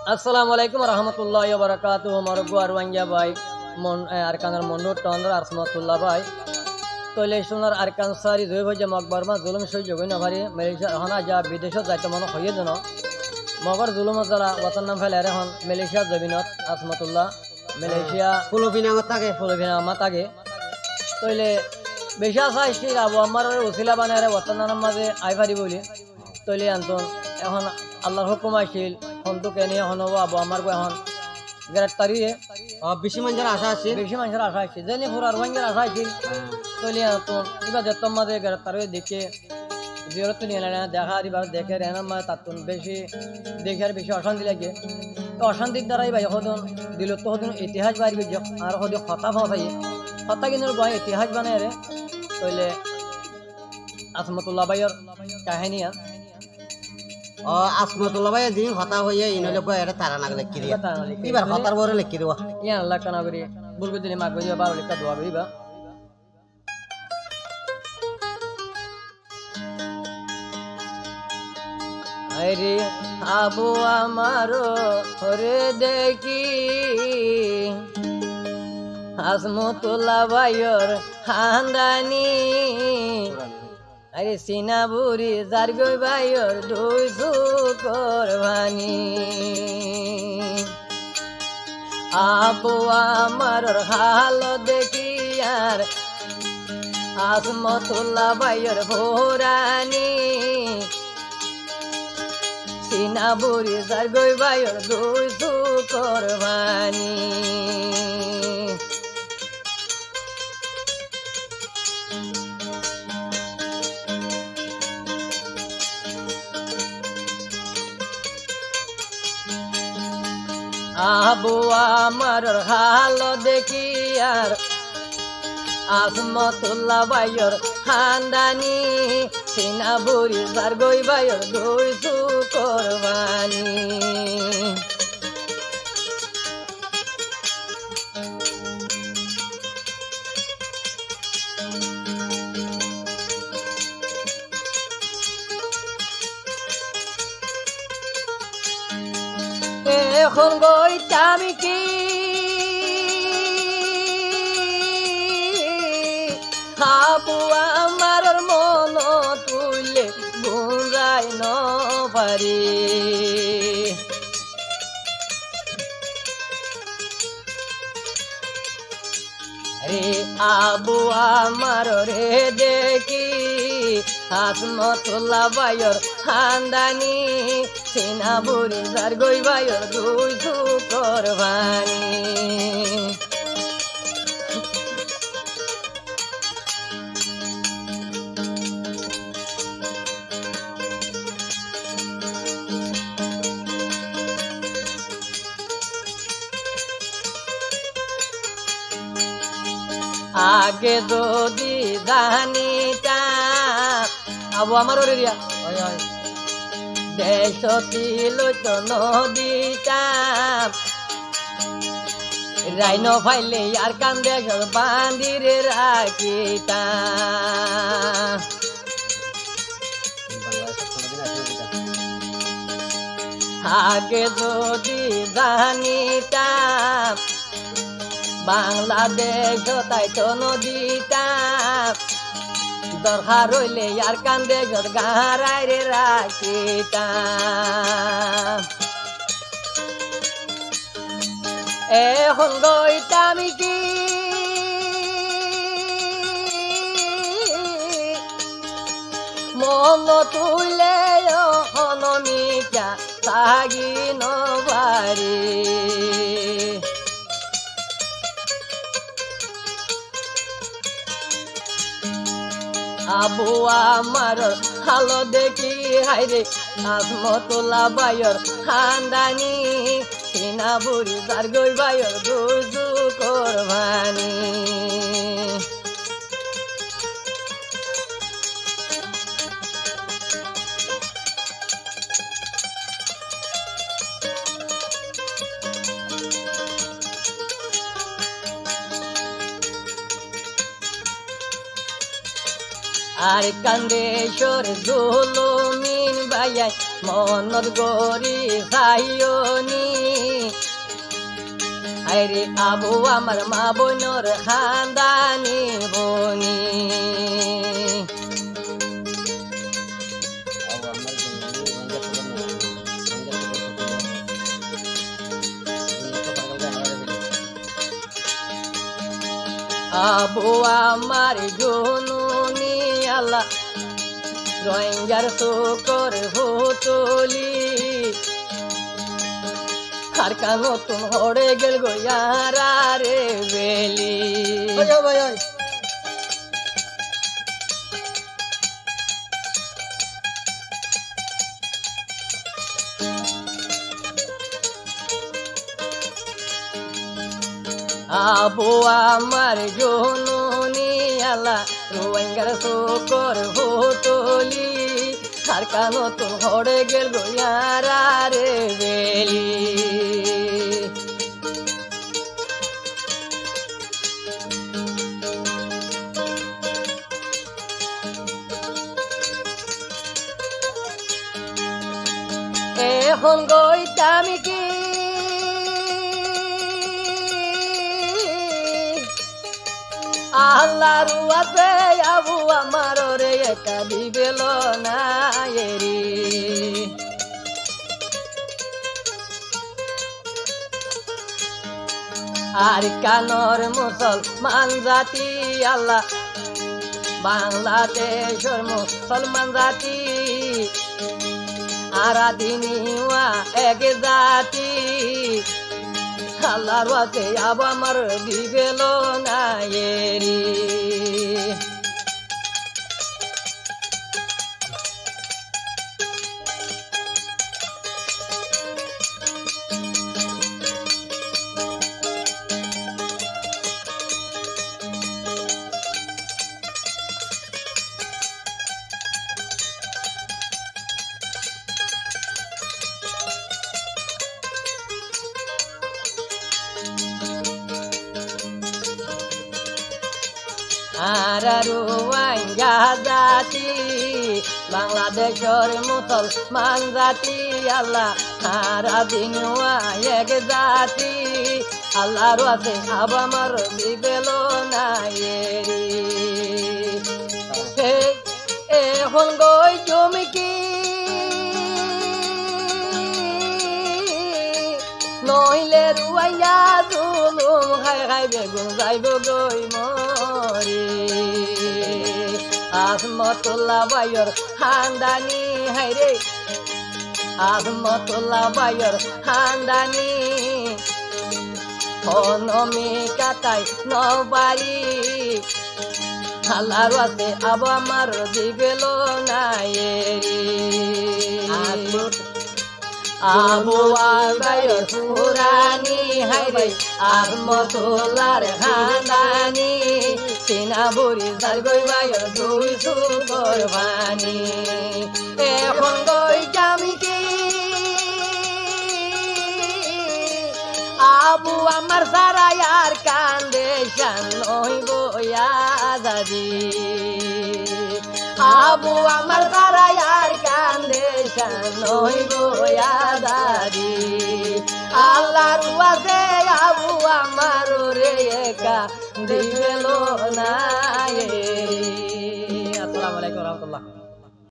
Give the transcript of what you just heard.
Assalamualaikum warahmatullahi wabarakatuh. Marugwa Arwangya Bay, Arkanar Mondo Tondra Arsmatullah Bay. Toilesunar Arkan Sari, Zuhoja Makbarma, Zulum Shujoguna Vari, Malaysia Hanaja, Bidesho Zaitamano Hoyeduno, Mogar Zulumazara, Watanam Falerahon, Malaysia Zabinot, Arsmatullah, Malaysia, Fulubina Matage. Toile Besha Sashi, Awamar, Usila Banara, Watanamaze, Ivari Buli, Tole Anton, Ehon Allah Hukumashil. हम तो कहने हनो अब हमार को हन गिरफ्तारी है বেশি মানুষের আশা আছে বেশি মানুষের আশা আছে জানি পুরো আরওয়াঙ্গের আশা আছে তো লিয়া তো এবার যত মাঝে गिरफ्तारी দেখে জিরত নিয়ে না দেখা দিবার দেখে রেনা মা তাতুন বেশি দেখার বেশি অশান্তি লাগে তো অশান্তির দ্বারাই ভাই হদন দিল তো হদন ইতিহাস বাইরে গিয়ে আর হদে কথা ভাই কথা কিন্তু গয় ইতিহাস বানায় রে তইলে আসমতুল্লাহ ভাইয়ের কাহিনী আসমতুল্লাহ ভাই দিন হতা হইয়া ইনলে কয় এটা তারা নাগলে কি দিয়া এবার হতার বরে লিখি দেওয়া ইয়া আল্লাহ কানা করি বুলবু দিনে মাগ দিবা বারো লেখা দোয়া করিবা আরে আবু আমারো হরে দেখি আসমতুল্লাহ ভাইয়ের খানদানি আরে সিনা বুড়ি জারগই ভাইয়ের দুই কোরবানি আপু আমার হাল দেখি আর আসমতুল্লাহ ভাইয়ের ভোরানি সিনা বুড়ি জারগই ভাইয়ের দুই কোরবানি আবু আমার হাল দেখি আর আসমতুল্লাহ ভাইয়ের খানদানি সিনা বুড়ি জারগই ভাইয়ের দুই কোরবানি এখন গইতামি কি আপু আমার মন তুলে গুঞ্জাই ন পারি রে আবু আমার রে দেখি আসমতুল্লাহ ভাইয়ের খানদানি সিনা বুড়ি জারগই ভাইয়ের দুই কোরবানি আগে যদি জানিতা আবু আমার ওরে রিয়া দেশ ছিল নদীটা রাইন ফাইলে আর কান দেশ বান্দিরে রাখিতা আগে যদি জানিতা বাংলাদেশ তাই তো নদীটা দরকার হইলে আর কান্দে গাঁরাই রে রাখিতা এখন গইতামি কি মন তুলে হনমিকা সাগি নবারি আবু আমার হাল দেখি হাইরে আসমতুল্লাহ ভাইয়ের খানদানি সিনা বুড়ি জারগই ভাইয়ের দুই কোরবানি আর কান্দেশ্বর জুলুমিন ভাইয়াই মনত গরি সাইয়নি আরে আবু আমার মা বোনর খানদানি বনি আবু আমার জননী আল্লাহ রোহিঙ্গার শুকর ভুতলি খারকা নতুন হড়ে গেল গো ইয়ারা রে বেলি আবু আমার জননী আল্লাহ রোহিঙ্গার শুকর ভুতলি খারকা নতুন হড়ে গেল গো ইয়ারা রে বেলি এখন গইতামি কি আল্লাহর আছে আবু আমার রে একা দিবেল না এরি আর কানর মুসলমান জাতি আল্লাহ বাংলাদেশের মুসলমান জাতি আরাধিনিয়া এক জাতি আল্লাহর আছে আবু আমার দিবেল না এরি রোহিঙ্গা জাতি বাংলাদেশের মুসলমান জাতি আল্লাহ আরাধিনিয়া এক জাতি আল্লাহর আছে আবু আমার দিবেল না এরি এখন গই তুমি কি নইলে রুয়াইয়া জুলুম খাই খাই বেগুন যাইব গই মরি আজমতুল্লাহ বাইর খানদানি হাইরে আজমতুল্লাহ বাইর খানদানি অনমি কাটাই নবারি আল্লাহর আছে আবু আমার দিবেল না এরি আবু আবাইর পুরানি হাইরে আহমদুল্লাহর খানদানি সিনা বুড়ি যার গই বাইর দুই সুগর ভানি এখন গই জামি কি আবু আমার সারা আর কান্দে শান হইব আজাদি আবু আমার সারা আর কান্দে শান হইব আজাদি আল্লাহর আছে আবু আমার রে একা দিবেল না